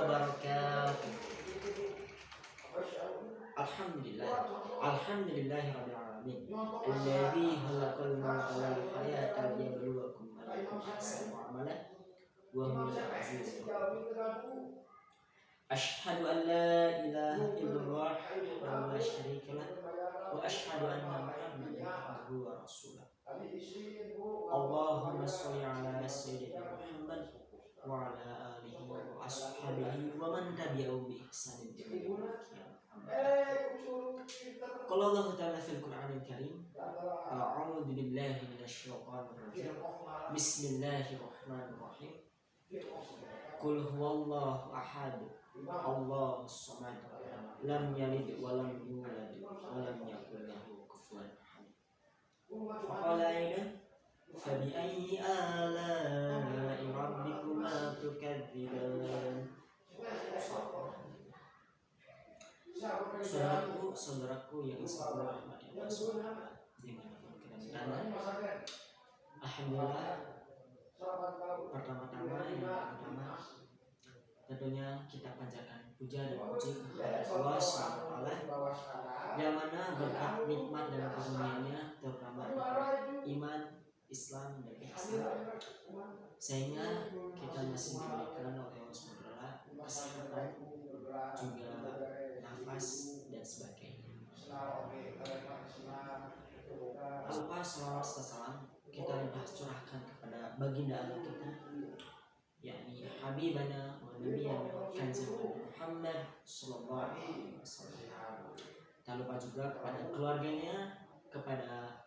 wabarakatuh. Alhamdulillahi rabbil alamin. Alladzi khalaqal mauta wal hayata liyabluwakum ayyukum ahsanu amalan wa huwal azizul hakim. Asyhadu an la ilaha illallah wa la syarika lah wa asyhadu anna Muhammadan abduhu wa rasuluh. Allahumma sholli ala sayyidina Muhammad wa ala alihi wa ashabihi wa man tabi'ahum bi ihsanin ila yaumil qiyamah. Qala Allah ta'ala fil Qur'anil Karim, a'udzu billahi minasy syaithanir rajim. Bismillahirrahmanirrahim. Qul huwallahu ahad, Allahus samad, lam yalid wa lam yulad wa lam yakul lahu kufuwan ahad. Qala aidan fa bi ayyi ala'i rabbikuma tukadziban. Saudaraku yang saya hormati Allah Subhanahu dimanapun kita berada. Alhamdulillah, pertama-tama tentunya kita panjatkan puja dan puji kepada Allah Subhanahu yang mana berkat nikmat dan karunia-Nya terutama iman, Islam dan ihsan, sehingga kita masih diberikan oleh Allah Subhanahu kesehatan, juga nafas dan sebagainya. Lupa salawat serta salam kita limpah curahkan kepada baginda anak kita, yakni Habibana wa Nabiyana Kanzul Muhammad sallallahu alaihi wasallam. Tak lupa juga kepada keluarganya, kepada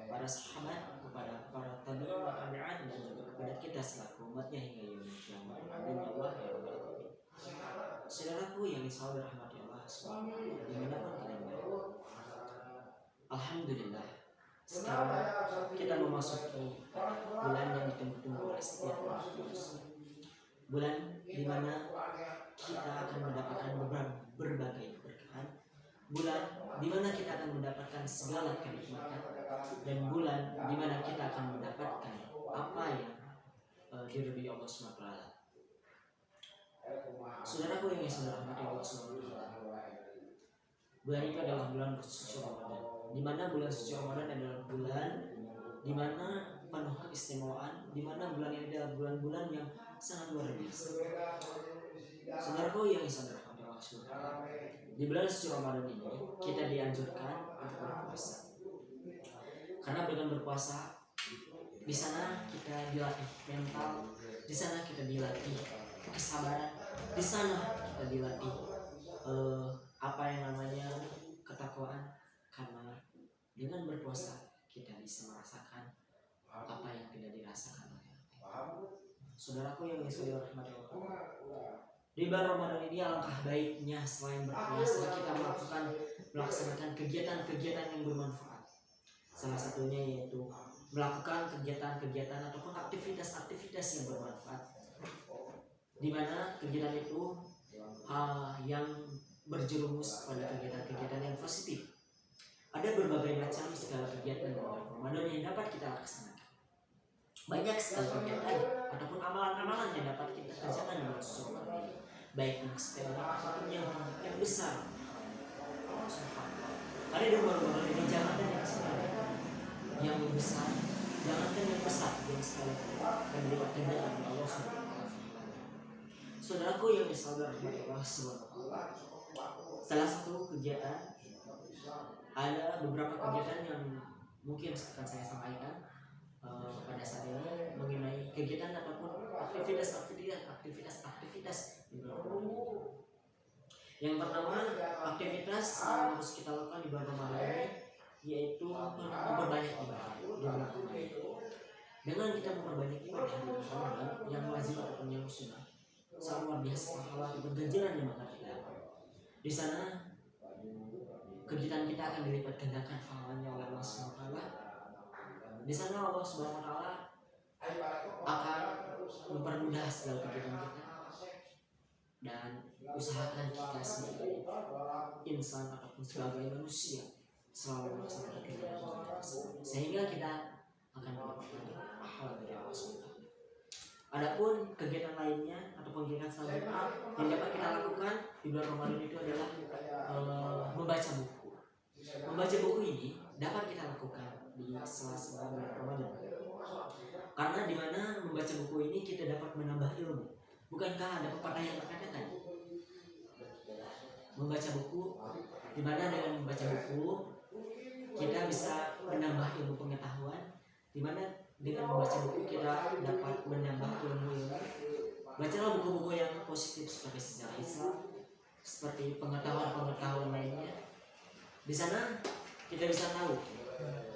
para sahabat, kepada para tabi'in wa tabi'at, dan juga kepada kita selaku umatnya hingga yaumil qiyamah. Amin ya Allah ya rabbal alamin. Saudaraku yang disayang rahmati Allah subhanahu dimanapun kalian berada. Alhamdulillah, sekarang kita memasuki bulan yang ditunggu-tunggu oleh setiap manusia. Bulan di mana kita akan mendapatkan berbagai keberkahan. Bulan di mana kita akan mendapatkan segala kenikmatan, dan bulan di mana kita akan mendapatkan apa yang diridhoi Allah SWT. Saudaraku yang saya hormati Allah SWT, bulan itu adalah bulan bersuci Ramadan, di mana bulan suci Ramadan adalah bulan di mana penuh keistimewaan, di mana bulan ini adalah bulan-bulan yang sangat luar biasa. Saudaraku yang saya hormati Allah SWT, di bulan suci Ramadan ini kita dianjurkan untuk berpuasa. Karena dengan berpuasa, di sana kita dilatih mental, di sana kita dilatih kesabaran, di sana kita dilatih apa yang namanya ketakwaan. Karena dengan berpuasa kita bisa merasakan apa yang tidak dirasakan oleh Allah. Saudaraku yang dirahmati Allah, di bulan Ramadan ini alangkah baiknya selain berpuasa kita melaksanakan kegiatan-kegiatan yang bermanfaat. Salah satunya yaitu melakukan kegiatan-kegiatan ataupun aktivitas-aktivitas yang bermanfaat, di mana kegiatan itu yang berjerumus pada kegiatan-kegiatan yang positif. Ada berbagai macam segala kegiatan di bulan Ramadan yang dapat kita laksanakan. Banyak sekali kegiatan ataupun amalan-amalan yang dapat kita kerjakan di bulan suci Ramadan ini, baik yang sepele ataupun yang besar. Karena di bulan Ramadan ini jangankan yang sepele, yang besar, jangankan yang besar, yang sekali akan dilipat gandakan oleh Allah SWT. Saudaraku yang disaudara Allah SWT, salah satu kegiatan, ada beberapa kegiatan yang mungkin akan saya sampaikan pada saat ini mengenai kegiatan ataupun aktivitas di bulan Ramadan. Yang pertama, aktivitas yang harus kita lakukan di bulan Ramadan ini yaitu memperbanyak ibadah di bulan Ramadan. Dengan kita memperbanyak ibadah di bulan Ramadan yang wajib ataupun yang sunnah, sangat luar biasa pahala ataupun ganjaran yang akan kita dapat. Di sana kegiatan kita akan dilipat gandakan pahalanya oleh Allah SWT. Di sana Allah SWT akan mempermudah segala kegiatan kita, dan usahakan kita sebagai insan ataupun sebagai manusia selalu melaksanakan kegiatan tersebut, sehingga kita akan mendapatkan pahala dari Allah SWT. Adapun kegiatan lainnya ataupun kegiatan selanjutnya yang dapat kita lakukan di bulan Ramadan itu adalah membaca buku. Membaca buku ini dapat kita lakukan di sela-sela bulan Ramadan. Karena di mana membaca buku ini kita dapat menambah ilmu. Bukankah ada pepatah yang mengatakan membaca buku, di mana dengan membaca buku kita bisa menambah ilmu pengetahuan, di mana dengan membaca buku kita dapat menambah ilmu. Bacalah buku-buku yang positif seperti sejarah Islam, seperti pengetahuan-pengetahuan lainnya. Di sana kita bisa tahu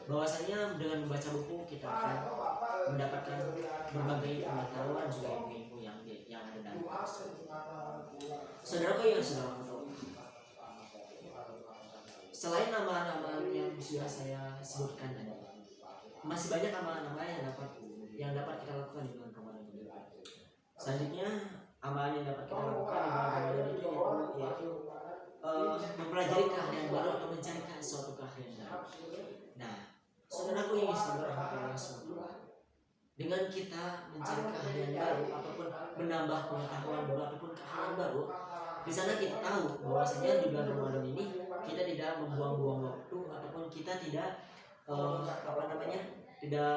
bahwasanya dengan membaca buku kita akan mendapatkan berbagai pengetahuan juga ilmu yang ada dalam Islam. Saudaraku yang sudah tahu, selain nama-nama yang sudah saya sebutkan tadi, masih banyak amalan-amalan yang dapat kita lakukan di bulan Ramadan ini. Selanjutnya, amalan yang dapat kita lakukan di bulan Ramadan ini yaitu mempelajari keahlian baru atau mencari suatu keahlian baru. Nah, saudaraku yang dirahmati Allah SWT, dengan kita mencari keahlian baru ataupun menambah pengetahuan baru ataupun keahlian baru, di sana kita tahu bahwasanya di bulan Ramadan ini kita tidak membuang-buang waktu ataupun kita tidak tidak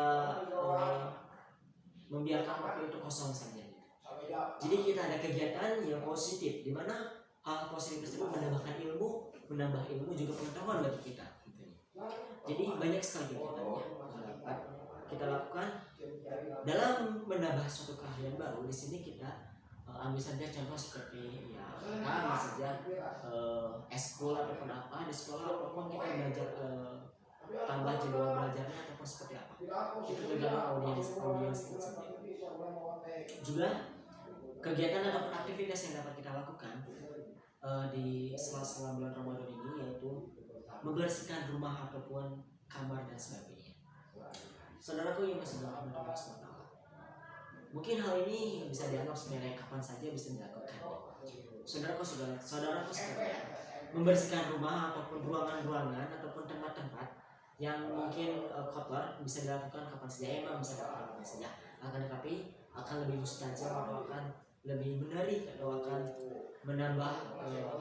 membiarkan waktu itu kosong saja. Jadi kita ada kegiatan yang positif, di mana hal positif tersebut menambahkan ilmu, juga pengetahuan bagi kita. Jadi banyak sekali kegiatan yang dapat kita lakukan dalam menambah suatu keahlian baru. Di sini kita ambil saja contoh seperti kita ambil saja eskul ataupun apa di sekolah, ataupun kita belajar tambah jadwal belajarnya ataupun seperti apa, itu tergantung audiens tersebut. Juga kegiatan ataupun aktivitas yang dapat kita lakukan di sela-sela bulan Ramadan ini yaitu membersihkan rumah ataupun kamar dan sebagainya. Saudaraku yang masih berahmati Allah SWT, mungkin hal ini bisa dianggap sebenarnya kapan saja bisa dilakukan. Saudaraku sekalian, membersihkan rumah ataupun ruangan-ruangan ataupun tempat-tempat yang mungkin kotor bisa dilakukan kapan saja, emang bisa dilakukan kapan saja. Akan tetapi akan lebih mustajab atau akan lebih menarik atau akan menambah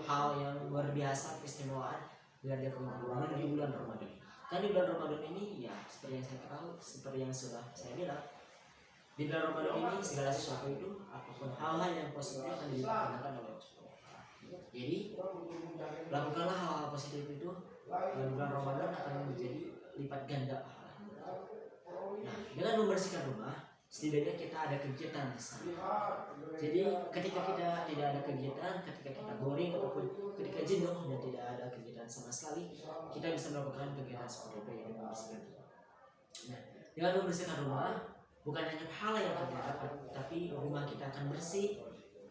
hal yang luar biasa keistimewaan bila dia di bulan Ramadan. Kan di bulan Ramadan ini ya seperti yang saya tahu, seperti yang sudah saya bilang, di bulan Ramadan ini segala sesuatu itu apapun hal-hal yang positif akan dilakukan oleh Allah. Jadi lakukanlah hal-hal positif itu, di bulan Ramadan akan menjadi lipat ganda pahalanya. Nah, dengan membersihkan rumah, setidaknya kita ada kegiatan di sana. Jadi ketika kita tidak ada kegiatan, ketika kita boring ataupun ketika jenuh dan tidak ada kegiatan sama sekali, kita bisa melakukan kegiatan seperti itu yang membersihkan rumah. Nah, dengan membersihkan rumah bukan hanya pahala yang kita dapat, tapi rumah kita akan bersih,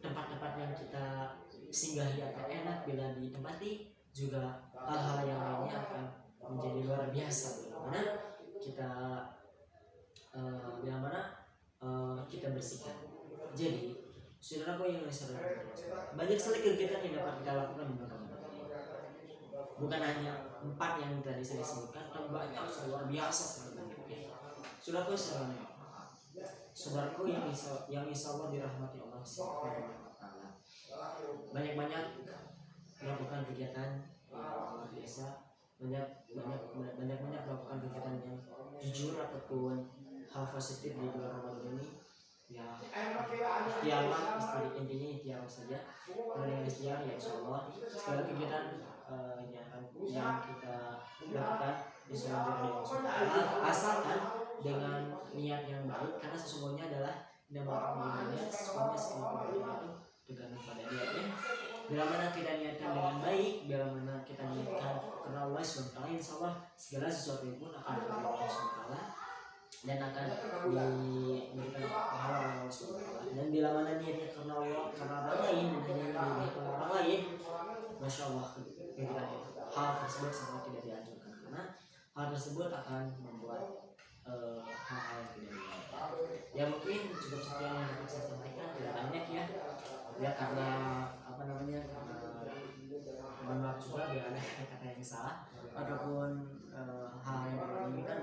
tempat-tempat yang kita singgahi akan enak bila ditempati, juga hal-hal yang lainnya akan menjadi luar biasa bila mana kita bersihkan. Jadi saudaraku yang banyak sekali kegiatan yang dapat kita lakukan di bulan Ramadan. Bukan hanya 4 yang tadi saya sebutkan, tapi banyak luar biasa sekali. Saudaraku yang insya Allah dirahmati Allah SWT, banyak-banyak melakukan kegiatan yang luar biasa, banyak melakukan kegiatan yang jujur ataupun hal positif di bulan Ramadan ini. Ya, ikhtiarlah, intinya ikhtiar saja. Kalau dengan ikhtiar ya insya Allah segala kegiatan yang kita lakukan bisa menjadi asalkan dengan niat yang baik, karena sesungguhnya adalah niat, sesungguhnya semua kegiatan itu tergantung pada niatnya. Bila mana kita niatkan dengan baik, bila mana kita niatkan karena Allah SWT, insya Allah segala sesuatu pun akan diberikan Allah SWT dan akan diberikan pahala Allah SWT. Dan bila mana niatnya karena Allah, karena orang lain, dan hanya diberikan orang lain, masya Allah kegiatan hal tersebut sangat tidak dianjurkan, karena hal tersebut akan membuat hal-hal yang tidak diinginkan. Ya mungkin cukup sekian yang dapat saya sampaikan, tidak banyak ya karena mohon maaf juga bila ada kata-kata yang salah ataupun hal yang tidak diinginkan,